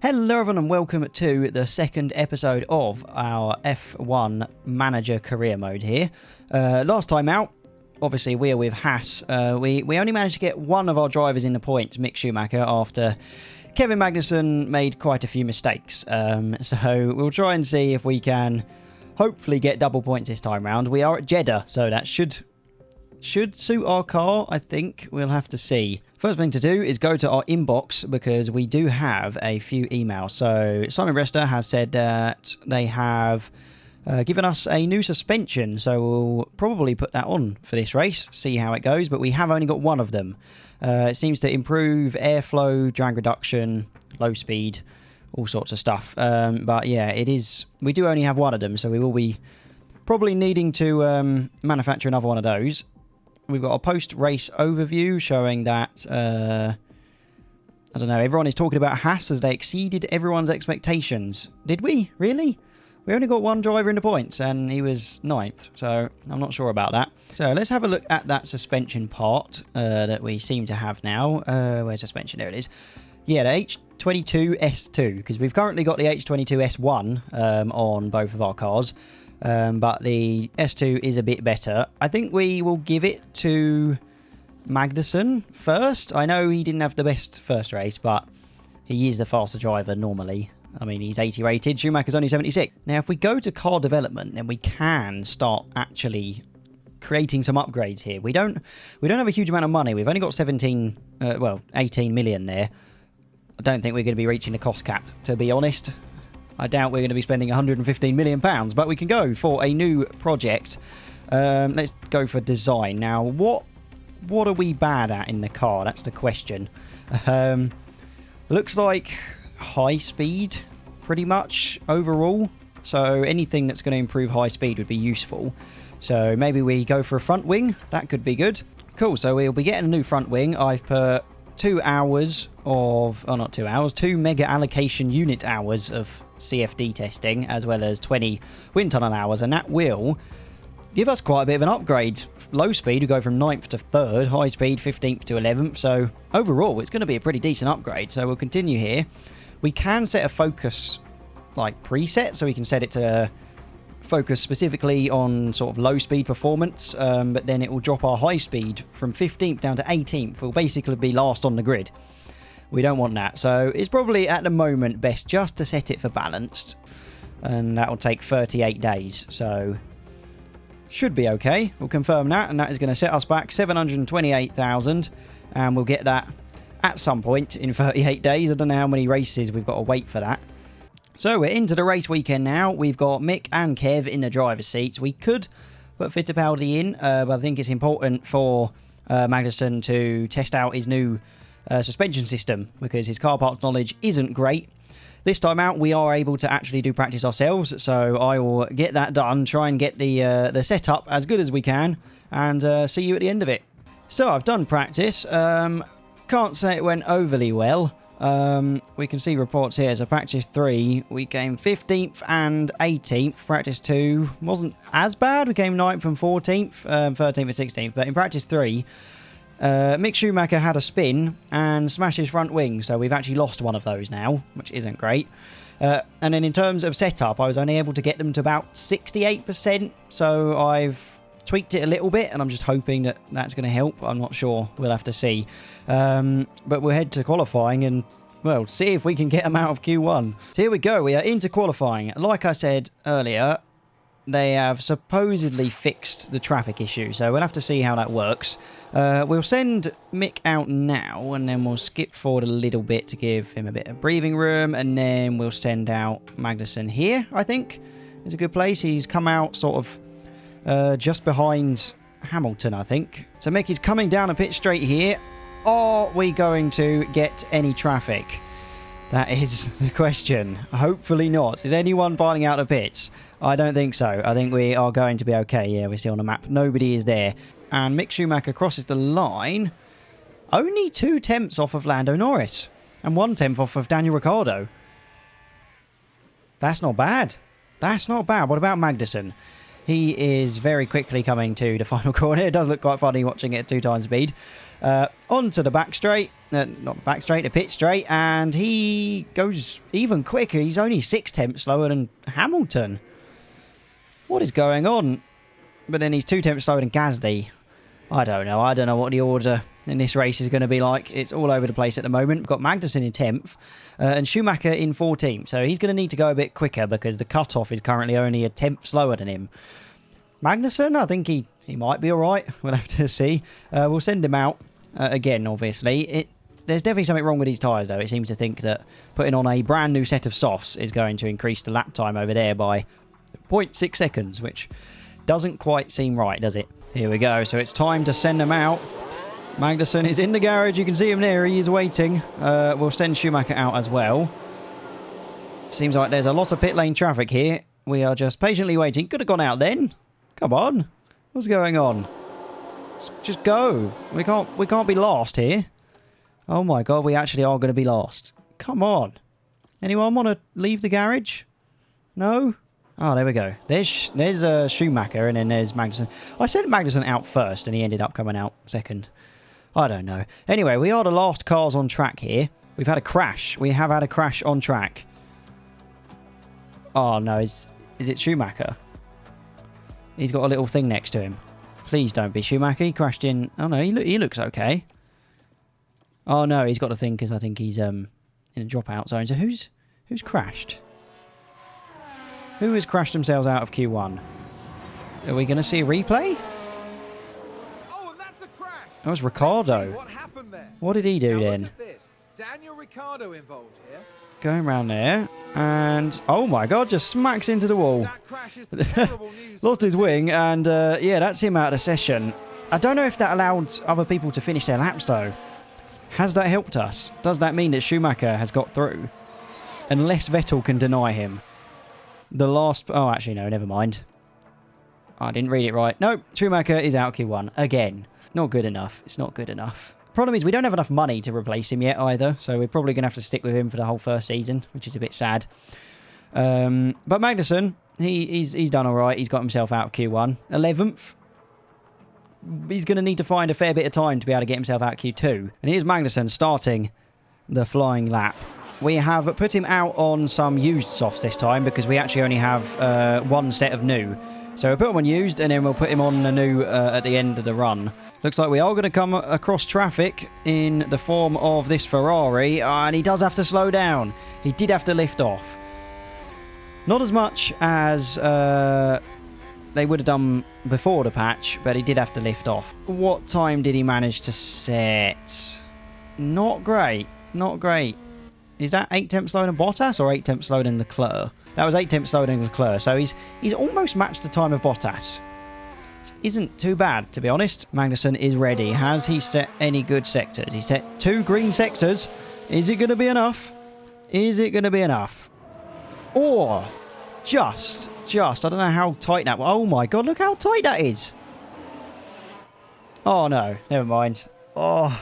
Hello everyone and welcome to the second episode of our F1 Manager Career Mode here. Last time out, obviously we are with Haas. We only managed to get one of our drivers in the points, Mick Schumacher, after Kevin Magnussen made quite a few mistakes. So we'll try and see if we can hopefully get double points this time round. We are at Jeddah, so that should suit our car, I think. We'll have to see. First thing to do is go to our inbox because we do have a few emails. So Simon Rester has said that they have given us a new suspension, so we'll probably put that on for this race, see how it goes, but we have only got one of them. It seems to improve airflow, drag reduction, low speed, all sorts of stuff. But yeah, it is. We do only have one of them, so we will be probably needing to manufacture another one of those. We've got a post-race overview showing that, I don't know, everyone is talking about Haas as they exceeded everyone's expectations. Did we? Really? We only got one driver in the points and he was 9th, so I'm not sure about that. So let's have a look at that suspension part that we seem to have now. Where's suspension? There it is. Yeah, the H22S2, because we've currently got the H22S1 on both of our cars. But the S2 is a bit better. I think we will give it to Magnussen first. I know he didn't have the best first race, but he is the faster driver normally. I mean, he's 80 rated. Schumacher's only 76. Now, if we go to car development, then we can start actually creating some upgrades here. We don't have a huge amount of money. We've only got 18 million there. I don't think we're going to be reaching the cost cap, to be honest. I doubt we're going to be spending £115 million, but we can go for a new project. Let's go for design. Now, what are we bad at in the car? That's the question. Looks like high speed, pretty much, overall. So anything that's going to improve high speed would be useful. So maybe we go for a front wing. That could be good. Cool, so we'll be getting a new front wing. I've put 2 hours of... Oh, not 2 hours. 2 mega allocation unit hours of CFD testing, as well as 20 wind tunnel hours, and that will give us quite a bit of an upgrade. Low speed, we go from 9th to 3rd, high speed 15th to 11th, so overall it's going to be a pretty decent upgrade. So we'll continue here. We can set a focus like preset, so we can set it to focus specifically on sort of low speed performance, but then it will drop our high speed from 15th down to 18th. We'll basically be last on the grid. We don't want that, so it's probably at the moment best just to set it for balanced, and that will take 38 days, so should be okay. We'll confirm that, and that is going to set us back 728,000, and we'll get that at some point in 38 days. I don't know how many races we've got to wait for that. So we're into the race weekend now. We've got Mick and Kev in the driver's seats. We could put Fittipaldi in, but I think it's important for Magnussen to test out his new suspension system, because his car parts knowledge isn't great. This time out we are able to actually do practice ourselves, so I will get that done, try and get the setup as good as we can, and see you at the end of it. So I've done practice. Can't say it went overly well. We can see reports here. So practice 3 we came 15th and 18th. Practice 2 wasn't as bad, we came 9th and 14th, 13th and 16th, but in practice 3 Mick Schumacher had a spin and smashed his front wing, so we've actually lost one of those now, which isn't great. And then in terms of setup, I was only able to get them to about 68%, so I've tweaked it a little bit, and I'm just hoping that that's going to help. I'm not sure. We'll have to see. But we'll head to qualifying and, well, see if we can get them out of Q1. So here we go. We are into qualifying. Like I said earlier, they have supposedly fixed the traffic issue, so we'll have to see how that works. We'll send Mick out now, and then we'll skip forward a little bit to give him a bit of breathing room, and then we'll send out Magnussen here, I think. It's a good place. He's come out sort of just behind Hamilton, I think. So Mick is coming down a pit straight here. Are we going to get any traffic? That is the question. Hopefully not. Is anyone piling out of pits? I don't think so. I think we are going to be okay. Yeah, we see on the map nobody is there. And Mick Schumacher crosses the line. Only 2 tenths off of Lando Norris. And 1 tenth off of Daniel Ricciardo. That's not bad. That's not bad. What about Magnussen? He is very quickly coming to the final corner. It does look quite funny watching it at 2 times speed. Onto the back straight. Not back straight, a pit straight. And he goes even quicker. He's only 6 tenths slower than Hamilton. What is going on? But then he's 2 tenths slower than Gasly. I don't know. I don't know what the order in this race is going to be like. It's all over the place at the moment. We've got Magnussen in 10th and Schumacher in 14th. So he's going to need to go a bit quicker because the cutoff is currently only a 10th slower than him. Magnussen, I think he might be all right. We'll have to see. We'll send him out again, obviously. There's definitely something wrong with these tyres, though. It seems to think that putting on a brand new set of softs is going to increase the lap time over there by 0.6 seconds, which doesn't quite seem right, does it? Here we go. So it's time to send them out. Magnussen is in the garage. You can see him there. He is waiting. We'll send Schumacher out as well. Seems like there's a lot of pit lane traffic here. We are just patiently waiting. Could have gone out then. Come on. What's going on? Let's just go. We can't be lost here. Oh my god, we actually are going to be lost. Come on. Anyone want to leave the garage? No? Oh, there we go. There's Schumacher and then there's Magnussen. I sent Magnussen out first and he ended up coming out second. I don't know. Anyway, we are the last cars on track here. We've had a crash. We have had a crash on track. Oh no, is it Schumacher? He's got a little thing next to him. Please don't be Schumacher. He crashed in. Oh no, he looks okay. Oh no, he's got a thing because I think he's in a dropout zone. So who's crashed? Who has crashed themselves out of Q1? Are we going to see a replay? Oh, and that's a crash. That was Ricardo. What happened there? What did he do now then? Look at this. Daniel Ricciardo involved here. Going around there. And, oh my god, just smacks into the wall. That crash is terrible news. Lost his wing, and yeah, that's him out of the session. I don't know if that allowed other people to finish their laps, though. Has that helped us? Does that mean that Schumacher has got through? Unless Vettel can deny him. The last... Oh, actually, no, never mind. I didn't read it right. No, Schumacher is out Q1 again. Not good enough. It's not good enough. Problem is, we don't have enough money to replace him yet either, so we're probably going to have to stick with him for the whole first season, which is a bit sad. But Magnussen, he's done all right. He's got himself out of Q1. 11th. He's going to need to find a fair bit of time to be able to get himself out of Q2. And here's Magnussen starting the flying lap. We have put him out on some used softs this time because we actually only have one set of new. So we'll put him on used and then we'll put him on the new at the end of the run. Looks like we are going to come across traffic in the form of this Ferrari. And he does have to slow down. He did have to lift off. Not as much as they would have done before the patch, but he did have to lift off. What time did he manage to set? Not great. Not great. Is that 8 tenths slower than Bottas or 8 tenths slower than Leclerc? That was 8 tenths slower than Leclerc, so he's almost matched the time of Bottas. Isn't too bad, to be honest. Magnussen is ready. Has he set any good sectors? He's set 2 green sectors. Is it going to be enough? Is it going to be enough? Or just, I don't know how tight that was. Oh my god, look how tight that is. Oh no, never mind. Oh.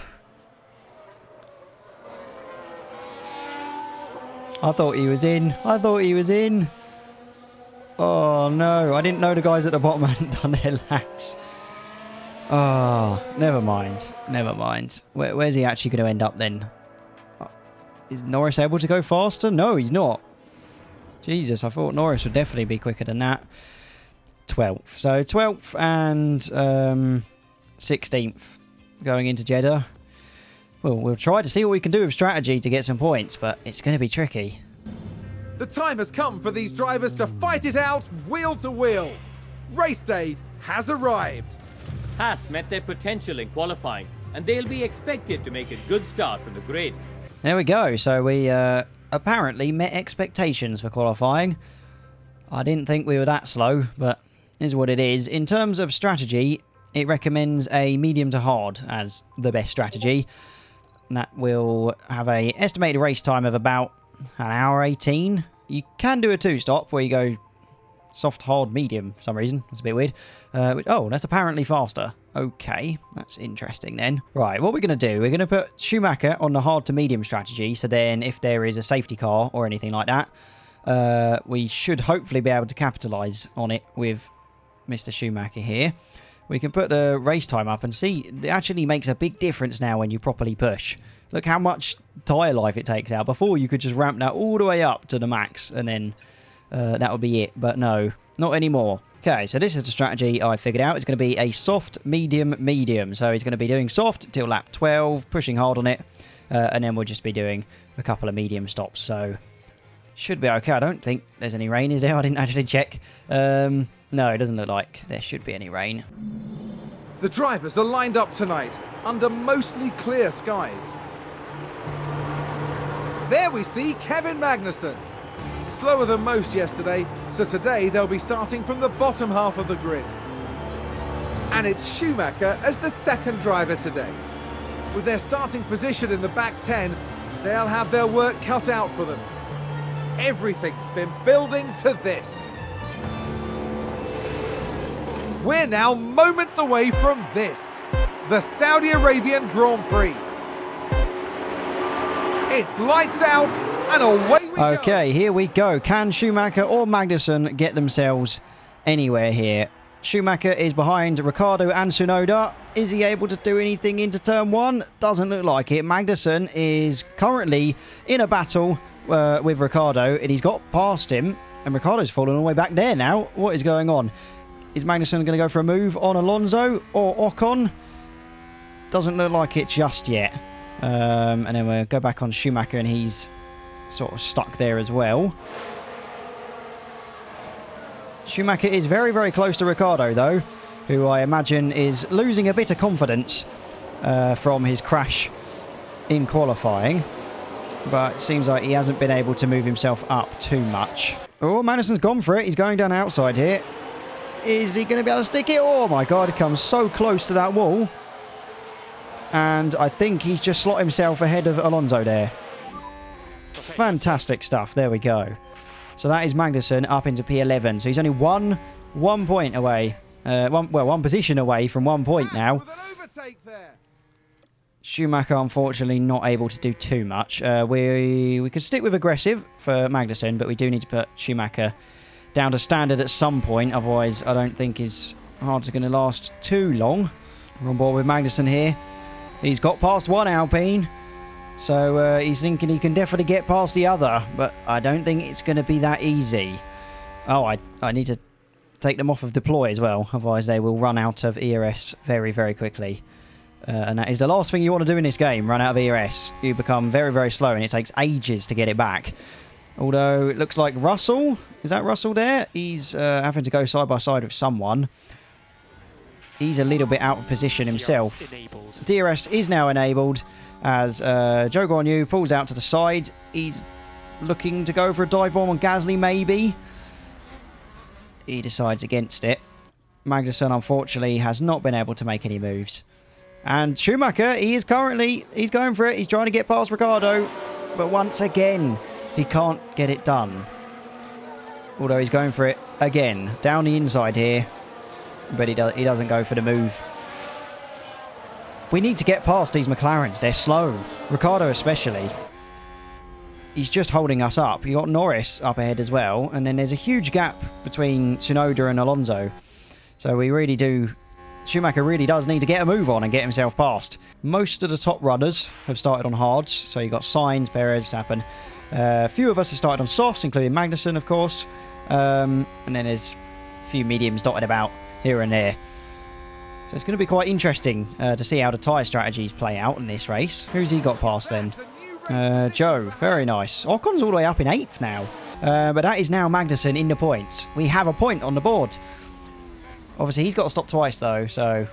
I thought he was in. I thought he was in. Oh, no. I didn't know the guys at the bottom hadn't done their laps. Oh, never mind. Never mind. Where's he actually going to end up then? Is Norris able to go faster? No, he's not. Jesus, I thought Norris would definitely be quicker than that. 12th. So 12th and 16th going into Jeddah. Well, we'll try to see what we can do with strategy to get some points, but it's going to be tricky. The time has come for these drivers to fight it out wheel to wheel. Race day has arrived. Haas met their potential in qualifying, and they'll be expected to make a good start from the grid. There we go. So we apparently met expectations for qualifying. I didn't think we were that slow, but is what it is. In terms of strategy, it recommends a medium to hard as the best strategy. And that will have a estimated race time of about an hour 18. You can do a 2-stop where you go soft, hard, medium for some reason. That's a bit weird. Oh, that's apparently faster. Okay, that's interesting then. Right, what we're going to do, we're going to put Schumacher on the hard to medium strategy. So then if there is a safety car or anything like that, we should hopefully be able to capitalise on it with Mr. Schumacher here. We can put the race time up and see. It actually makes a big difference now when you properly push. Look how much tyre life it takes out. Before, you could just ramp that all the way up to the max, and then that would be it. But no, not anymore. Okay, so this is the strategy I figured out. It's going to be a soft, medium, medium. So he's going to be doing soft till lap 12, pushing hard on it, and then we'll just be doing a couple of medium stops. So should be okay. I don't think there's any rain, is there? I didn't actually check. No, it doesn't look like there should be any rain. The drivers are lined up tonight under mostly clear skies. There we see Kevin Magnussen. Slower than most yesterday, so today they'll be starting from the bottom half of the grid. And it's Schumacher as the second driver today. With their starting position in the back 10, they'll have their work cut out for them. Everything's been building to this. We're now moments away from this, the Saudi Arabian Grand Prix. It's lights out and away we go. Okay, here we go. Can Schumacher or Magnussen get themselves anywhere here? Schumacher is behind Ricciardo and Tsunoda. Is he able to do anything into turn 1? Doesn't look like it. Magnussen is currently in a battle with Ricciardo, and he's got past him, and Ricciardo's fallen all the way back there now. What is going on? Is Magnussen going to go for a move on Alonso or Ocon? Doesn't look like it just yet. And then we'll go back on Schumacher, and he's sort of stuck there as well. Schumacher is very, very close to Ricciardo, though, who I imagine is losing a bit of confidence from his crash in qualifying. But it seems like he hasn't been able to move himself up too much. Oh, Magnussen's gone for it. He's going down outside here. Is he going to be able to stick it? Oh, my God. He comes so close to that wall. And I think he's just slot himself ahead of Alonso there. Fantastic stuff. There we go. So that is Magnussen up into P11. So he's only one point away. One position away from 1 point now. Schumacher, unfortunately, not able to do too much. We could stick with aggressive for Magnussen, but we do need to put Schumacher down to standard at some point. Otherwise, I don't think his hards are going to last too long. We're on board with Magnussen here. He's got past one Alpine, so he's thinking he can definitely get past the other, but I don't think it's going to be that easy. Oh, I need to take them off of deploy as well, otherwise they will run out of ERS very, very quickly. And that is the last thing you want to do in this game, run out of ERS. You become very, very slow, and it takes ages to get it back. Although, it looks like Russell, is that Russell there? He's having to go side by side with someone. He's a little bit out of position himself. DRS is now enabled as Zhou Guanyu pulls out to the side. He's looking to go for a dive bomb on Gasly, maybe. He decides against it. Magnussen, unfortunately, has not been able to make any moves. And Schumacher, he's going for it. He's trying to get past Ricciardo. But once again, he can't get it done. Although he's going for it again. Down the inside here. But he doesn't go for the move. We need to get past these McLarens. They're slow. Ricciardo especially. He's just holding us up. You got Norris up ahead as well. And then there's a huge gap between Tsunoda and Alonso. So we really do... Schumacher really does need to get a move on and get himself past. Most of the top runners have started on hards. So you got Sainz, Perez, Verstappen. A few of us have started on softs, including Magnussen, of course. And then there's a few mediums dotted about here and there. So it's going to be quite interesting to see how the tyre strategies play out in this race. Who's he got past then? Joe, very nice. Ocon's all the way up in 8th now. But that is now Magnussen in the points. We have a point on the board. Obviously, he's got to stop twice, though, so...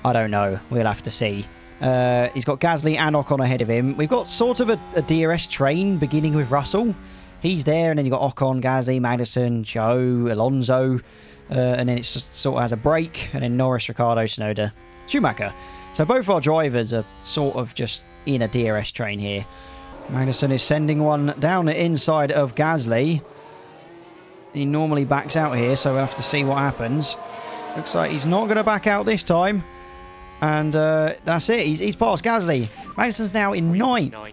I don't know. We'll have to see. He's got Gasly and Ocon ahead of him. We've got sort of a DRS train beginning with Russell. He's there, and then you've got Ocon, Gasly, Magnussen, Joe, Alonso... and then it just sort of has a break, and then Norris, Ricciardo, Tsunoda, Schumacher. So both our drivers are sort of just in a DRS train here. Magnussen is sending one down the inside of Gasly. He normally backs out here, so we'll have to see what happens. Looks like he's not going to back out this time. And that's it. He's past Gasly. Magnussen's now in 9th.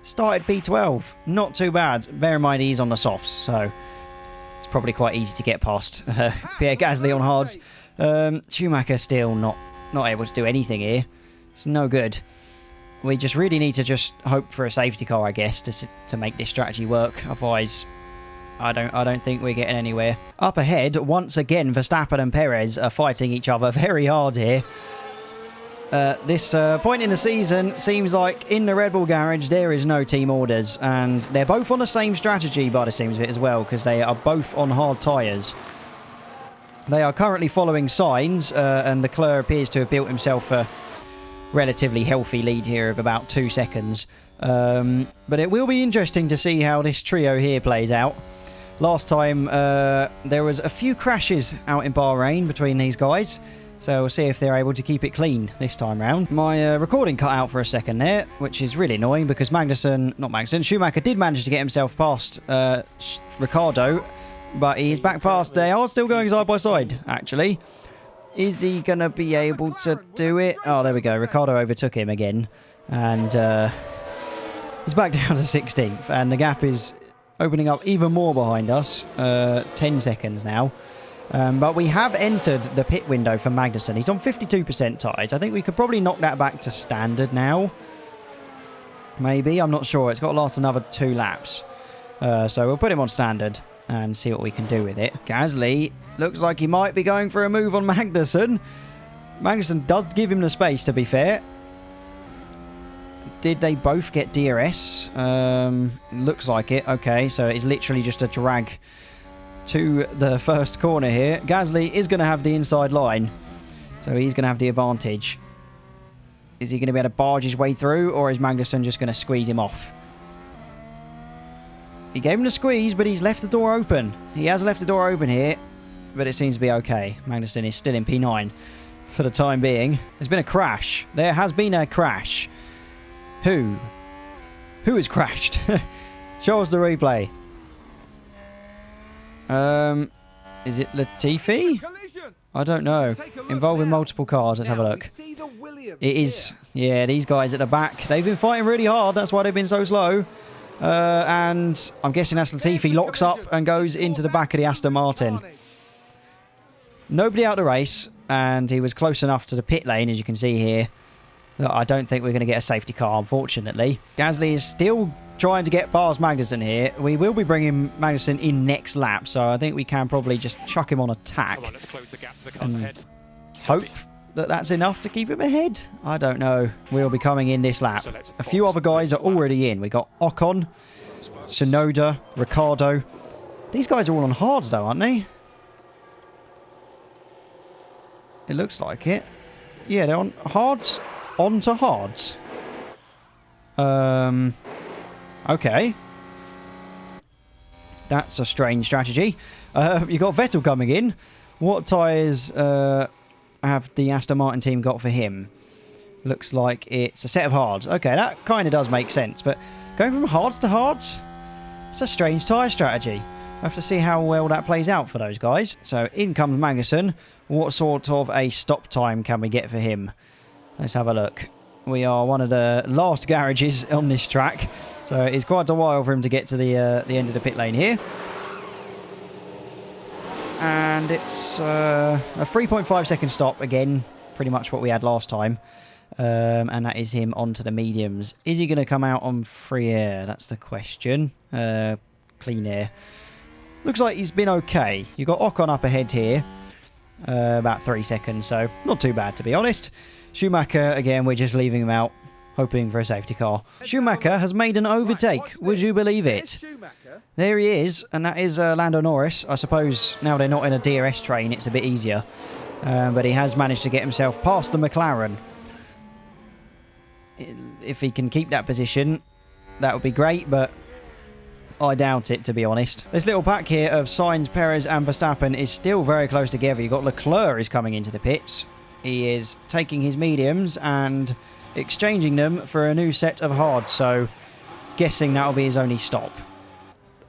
Started P12. Not too bad. Bear in mind he's on the softs, so... It's probably quite easy to get past Pierre Gasly on hards. Schumacher still not able to do anything here. It's no good. We just really need to just hope for a safety car, I guess, to make this strategy work. Otherwise, I don't think we're getting anywhere. Up ahead, once again, Verstappen and Perez are fighting each other very hard here. This point in the season seems like in the Red Bull garage there is no team orders, and they're both on the same strategy by the seams of it as well, because they are both on hard tyres. They are currently following Sainz, and Leclerc appears to have built himself a relatively healthy lead here of about 2 seconds. But it will be interesting to see how this trio here plays out. Last time there was a few crashes out in Bahrain between these guys, so we'll see if they're able to keep it clean this time round. My recording cut out for a second there, which is really annoying because Schumacher did manage to get himself past Ricciardo, but he's back past. They are still going side by side, actually. Is he going to be able to do it? Oh, there we go. Ricciardo overtook him again, and he's back down to 16th, and the gap is opening up even more behind us. 10 seconds now. But we have entered the pit window for Magnussen. He's on 52% tyres. I think we could probably knock that back to standard now. Maybe. I'm not sure. It's got to last another 2 laps. So we'll put him on standard and see what we can do with it. Gasly looks like he might be going for a move on Magnussen. Magnussen does give him the space, to be fair. Did they both get DRS? Looks like it. Okay, so it's literally just a drag to the first corner here. Gasly is going to have the inside line, so he's going to have the advantage. Is he going to be able to barge his way through, or is Magnussen just going to squeeze him off? He gave him the squeeze, but he's left the door open. He has left the door open here, but it seems to be okay. Magnussen is still in P9 for the time being. There's been a crash. There has been a crash. Who has crashed? Show us the replay. Is it Latifi? I don't know. Involving multiple cars. Let's have a look. It is. Yeah, these guys at the back. They've been fighting really hard. That's why they've been so slow. And I'm guessing that's Latifi locks up and goes into the back of the Aston Martin. Nobody out of the race, and he was close enough to the pit lane, as you can see here. I don't think we're going to get a safety car, unfortunately. Gasly is still trying to get past Magnussen here. We will be bringing Magnussen in next lap, so I think we can probably just chuck him on attack. Let's close the gap to the cars ahead. Hope that that's enough to keep him ahead. I don't know. We'll be coming in this lap. A few other guys are already in. We got Ocon, Tsunoda, Ricciardo. These guys are all on hards, though, aren't they? It looks like it. Yeah, they're on hards. On to hards. Okay. That's a strange strategy. You got Vettel coming in. What tyres have the Aston Martin team got for him? Looks like it's a set of hards. Okay, that kind of does make sense. But going from hards to hards, it's a strange tyre strategy. I have to see how well that plays out for those guys. So in comes Magnussen. What sort of a stop time can we get for him? Let's have a look. We are one of the last garages on this track, so it's quite a while for him to get to the end of the pit lane here. And it's a 3.5 second stop again, pretty much what we had last time. And that is him onto the mediums. Is he going to come out on free air? That's the question. Clean air. Looks like he's been okay. You've got Ocon up ahead here. About 3 seconds, so not too bad, to be honest. Schumacher, again, we're just leaving him out, hoping for a safety car. Schumacher has made an overtake. Would you believe it? There he is, and that is Lando Norris. I suppose now they're not in a DRS train, it's a bit easier. But he has managed to get himself past the McLaren. If he can keep that position, that would be great, but I doubt it, to be honest. This little pack here of Sainz, Perez and Verstappen is still very close together. You've got Leclerc is coming into the pits. He is taking his mediums and exchanging them for a new set of hards. So, guessing that'll be his only stop.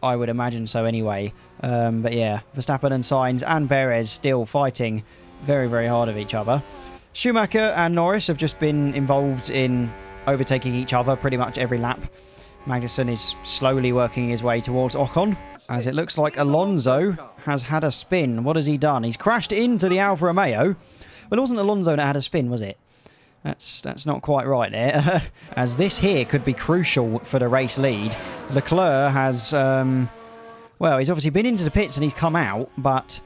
I would imagine so anyway. But yeah, Verstappen and Sainz and Perez still fighting very, very hard of each other. Schumacher and Norris have just been involved in overtaking each other pretty much every lap Magnussen is slowly working his way towards Ocon, as it looks like Alonso has had a spin. What has he done? He's crashed into the Alfa Romeo. Well, it wasn't Alonso that had a spin, was it? That's not quite right there. As this here could be crucial for the race lead. Leclerc has, well, he's obviously been into the pits and he's come out, but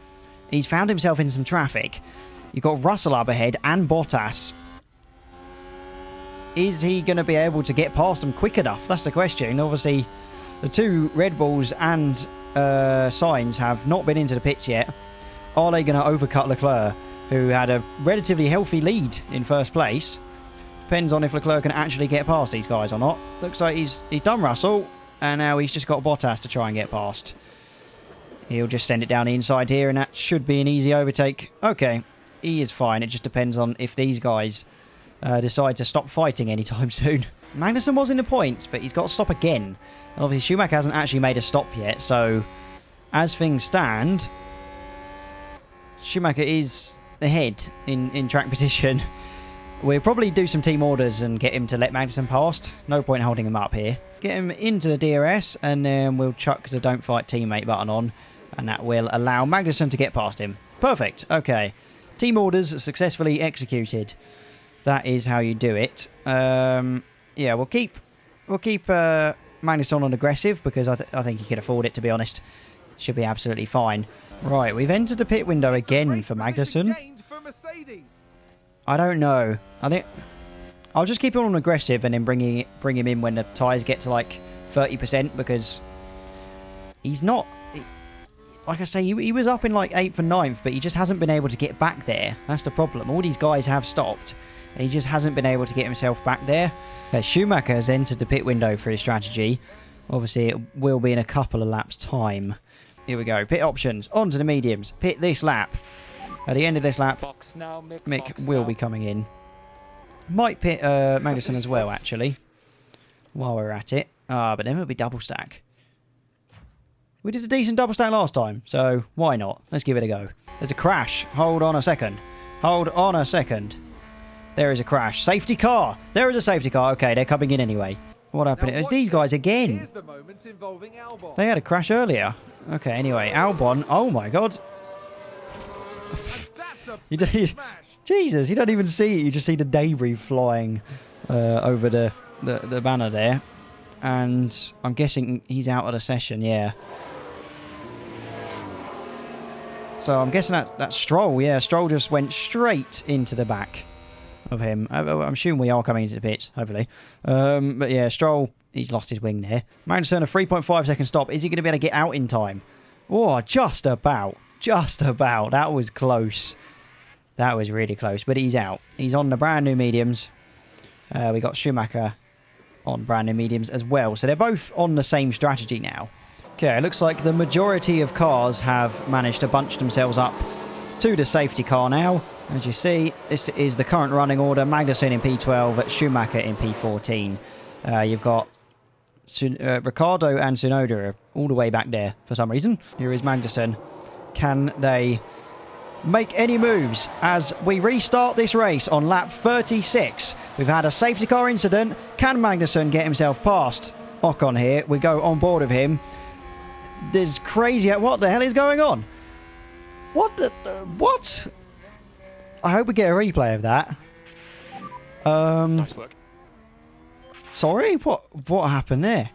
he's found himself in some traffic. You've got Russell up ahead and Bottas. Is he going to be able to get past them quick enough? That's the question. Obviously, the two Red Bulls and Sainz have not been into the pits yet. Are they going to overcut Leclerc, who had a relatively healthy lead in first place? Depends on if Leclerc can actually get past these guys or not. Looks like he's done Russell, and now he's just got Bottas to try and get past. He'll just send it down the inside here, and that should be an easy overtake. Okay, he is fine. It just depends on if these guys decide to stop fighting anytime soon. Magnussen was in the points, but he's got to stop again. Obviously, Schumacher hasn't actually made a stop yet, so as things stand, Schumacher is ahead in track position. We'll probably do some team orders and get him to let Magnussen past. No point holding him up here. Get him into the DRS, and then we'll chuck the don't fight teammate button on, and that will allow Magnussen to get past him. Perfect. Okay. Team orders successfully executed. That is how you do it. Yeah, we'll keep Magnussen on aggressive because I think he can afford it, to be honest. Should be absolutely fine. Right, we've entered the pit window again for Magnussen. I don't know. I think I'll just keep him on aggressive and then bring him in when the tyres get to like 30% because he's not... Like I say, he was up in like 8th and 9th, but he just hasn't been able to get back there. That's the problem. All these guys have stopped, and he just hasn't been able to get himself back there. Okay, Schumacher has entered the pit window for his strategy. Obviously, it will be in a couple of laps' time. Here we go. Pit options. On to the mediums. Pit this lap. At the end of this lap, Mick will be coming in. Might pit Magnussen as well, actually, while we're at it. But then it'll be double stack. We did a decent double stack last time, so why not? Let's give it a go. There's a crash. Hold on a second. Hold on a second. There is a crash. Safety car. There is a safety car. Okay, they're coming in anyway. What happened? It's these guys again. They had a crash earlier. Okay, anyway, Albon. Oh my god. Jesus, you don't even see it. You just see the debris flying over the banner there. And I'm guessing he's out of the session, yeah. So I'm guessing that's Stroll, yeah. Stroll just went straight into the back of him. I'm assuming we are coming into the pits, hopefully. But yeah, Stroll, he's lost his wing there. Magnussen, a 3.5 second stop. Is he going to be able to get out in time? Oh, just about. Just about. That was close. That was really close, but he's out. He's on the brand new mediums. We got Schumacher on brand new mediums as well. So they're both on the same strategy now. Okay, it looks like the majority of cars have managed to bunch themselves up to the safety car now. As you see, this is the current running order. Magnussen in P12, Schumacher in P14. You've got Ricciardo and Tsunoda all the way back there for some reason. Here is Magnussen. Can they make any moves as we restart this race on lap 36? We've had a safety car incident. Can Magnussen get himself past Ocon here? We go on board of him. There's crazy... What the hell is going on? What the... what? I hope we get a replay of that. Nice work. Sorry? What happened there?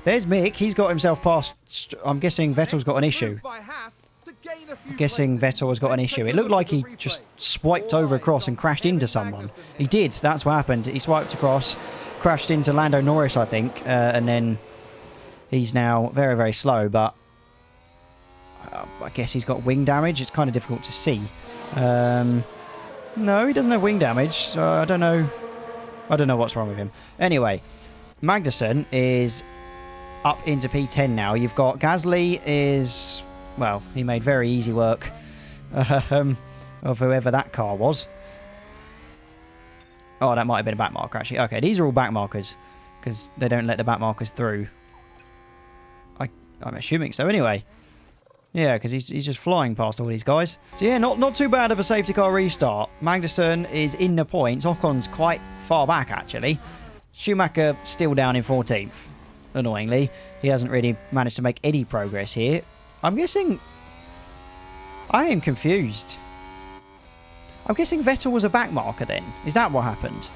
There's Mick. He's got himself past... I'm guessing Vettel's got an issue. I'm guessing Vettel has got an issue. It looked like he just swiped over across and crashed into someone. He did. That's what happened. He swiped across, crashed into Lando Norris, I think, and then he's now very, very slow, but I guess he's got wing damage. It's kind of difficult to see. No, he doesn't have wing damage, so I don't know. I don't know what's wrong with him. Anyway, Magnussen is up into P10 now. You've got Gasly is... Well, he made very easy work of whoever that car was. Oh, that might have been a back marker, actually. Okay, these are all back markers because they don't let the back markers through. I'm assuming so anyway. Yeah, because he's just flying past all these guys. So yeah, not too bad of a safety car restart. Magnussen is in the points. Ocon's quite far back, actually. Schumacher still down in 14th, annoyingly. He hasn't really managed to make any progress here. I'm guessing... I am confused. I'm guessing Vettel was a backmarker then. Is that what happened?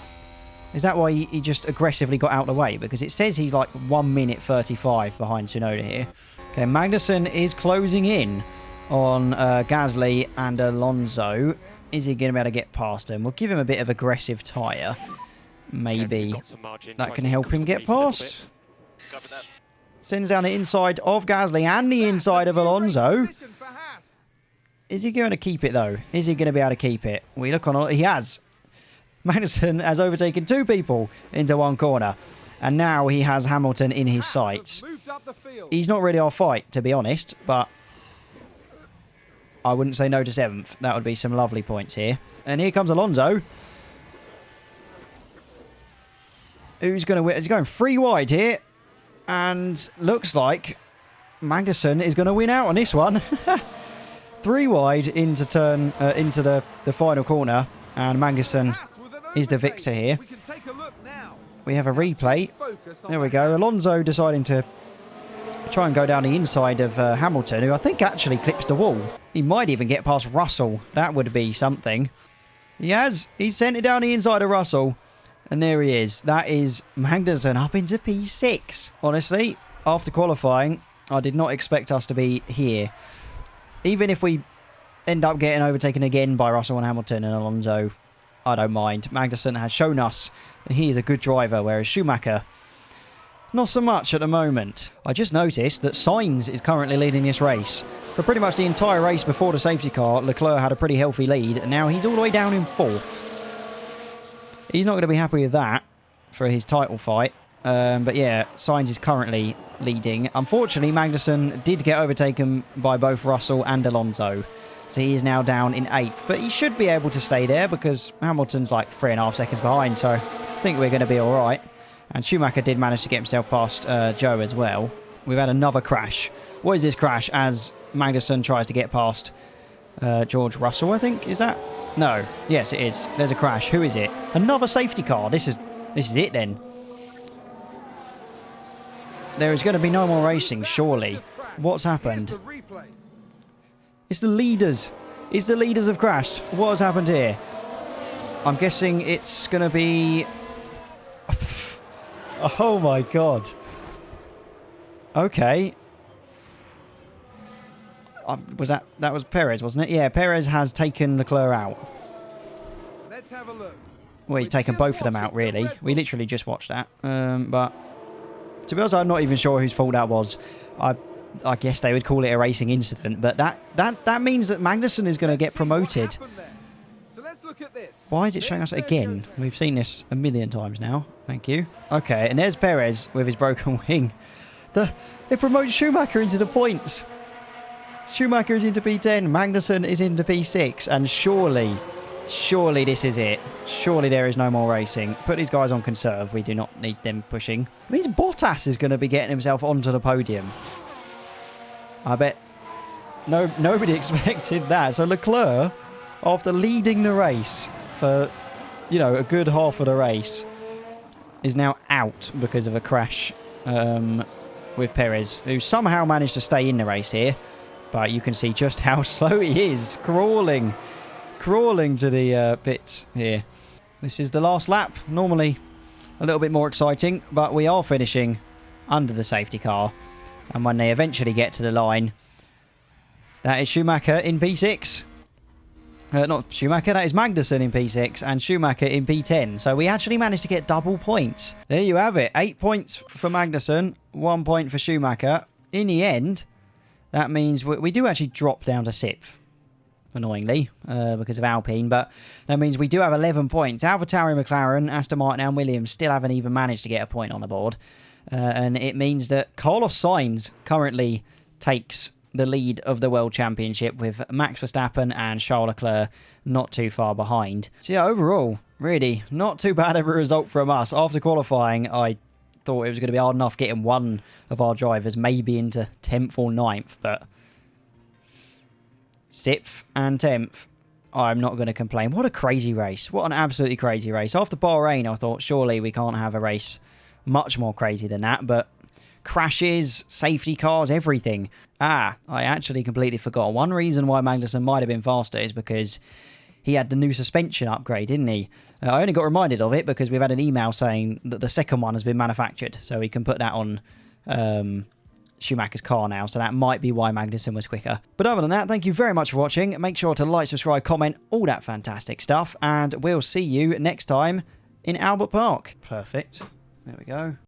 Is that why he just aggressively got out of the way? Because it says he's like 1 minute 35 behind Tsunoda here. Okay, Magnussen is closing in on Gasly and Alonso. Is he going to be able to get past him? We'll give him a bit of aggressive tyre. Maybe that can help him get past. Sends down the inside of Gasly and the inside of Alonso. Is he going to keep it, though? Is he going to be able to keep it? We look on... He has. Magnussen has overtaken 2 people into 1 corner. And now he has Hamilton in his sights. He's not really our fight, to be honest. But I wouldn't say no to 7th. That would be some lovely points here. And here comes Alonso. Who's going to win? He's going 3 wide here. And looks like Magnussen is going to win out on this one. 3 wide into the final corner, and Magnussen is the victor here. We have a replay. There we go. Alonso deciding to try and go down the inside of Hamilton, who I think actually clips the wall. He might even get past Russell. That would be something. He has. He's sent it down the inside of Russell. And there he is. That is Magnussen up into P6. Honestly, after qualifying, I did not expect us to be here. Even if we end up getting overtaken again by Russell and Hamilton and Alonso, I don't mind. Magnussen has shown us that he is a good driver, whereas Schumacher, not so much at the moment. I just noticed that Sainz is currently leading this race. For pretty much the entire race before the safety car, Leclerc had a pretty healthy lead, and now he's all the way down in 4th. He's not going to be happy with that for his title fight. But yeah, Sainz is currently leading. Unfortunately, Magnussen did get overtaken by both Russell and Alonso. So he is now down in 8th. But he should be able to stay there because Hamilton's like 3.5 seconds behind. So I think we're going to be all right. And Schumacher did manage to get himself past Joe as well. We've had another crash. What is this crash as Magnussen tries to get past George Russell, I think? Is that? No. Yes, it is. There's a crash. Who is it? Another safety car. This is it then. There is going to be no more racing, surely. What's happened? It's the leaders. It's the leaders have crashed. What has happened here? I'm guessing it's going to be... Oh my god. Okay. That was Perez, wasn't it? Yeah, Perez has taken Leclerc out. Let's have a look. Well, he's taken both of them out, really. We literally just watched that. But to be honest, I'm not even sure whose fault that was. I guess they would call it a racing incident, but that means that Magnussen is going to get promoted. So let's look at this. Why is it showing us it again? We've seen this a million times now. Thank you. Okay, and there's Perez with his broken wing. They promote Schumacher into the points. Schumacher is into P10, Magnussen is into P6, and surely this is it. Surely there is no more racing. Put these guys on conserve. We do not need them pushing. It means Bottas is going to be getting himself onto the podium. I bet nobody expected that. So Leclerc, after leading the race for, a good half of the race, is now out because of a crash with Perez, who somehow managed to stay in the race here. But you can see just how slow he is, crawling to the pits here. This is the last lap. Normally a little bit more exciting, but we are finishing under the safety car. And when they eventually get to the line, that is Schumacher in P6. Not Schumacher, that is Magnussen in P6 and Schumacher in P10. So we actually managed to get double points. There you have it. 8 points for Magnussen, 1 point for Schumacher. In the end, that means we do actually drop down to 6th, annoyingly, because of Alpine. But that means we do have 11 points. AlphaTauri, McLaren, Aston Martin and Williams still haven't even managed to get a point on the board. And it means that Carlos Sainz currently takes the lead of the World Championship with Max Verstappen and Charles Leclerc not too far behind. So yeah, overall, really not too bad of a result from us. After qualifying, I thought it was going to be hard enough getting one of our drivers maybe into 10th or 9th, but 6th and 10th, I'm not going to complain. What a crazy race. What an absolutely crazy race. After Bahrain, I thought, surely we can't have a race much more crazy than that, but crashes, safety cars, everything. I actually completely forgot. One reason why Magnussen might have been faster is because he had the new suspension upgrade, didn't he? I only got reminded of it because we've had an email saying that the second one has been manufactured, so we can put that on Schumacher's car now, so that might be why Magnussen was quicker. But other than that, thank you very much for watching. Make sure to like, subscribe, comment, all that fantastic stuff, and we'll see you next time in Albert Park. Perfect. There we go.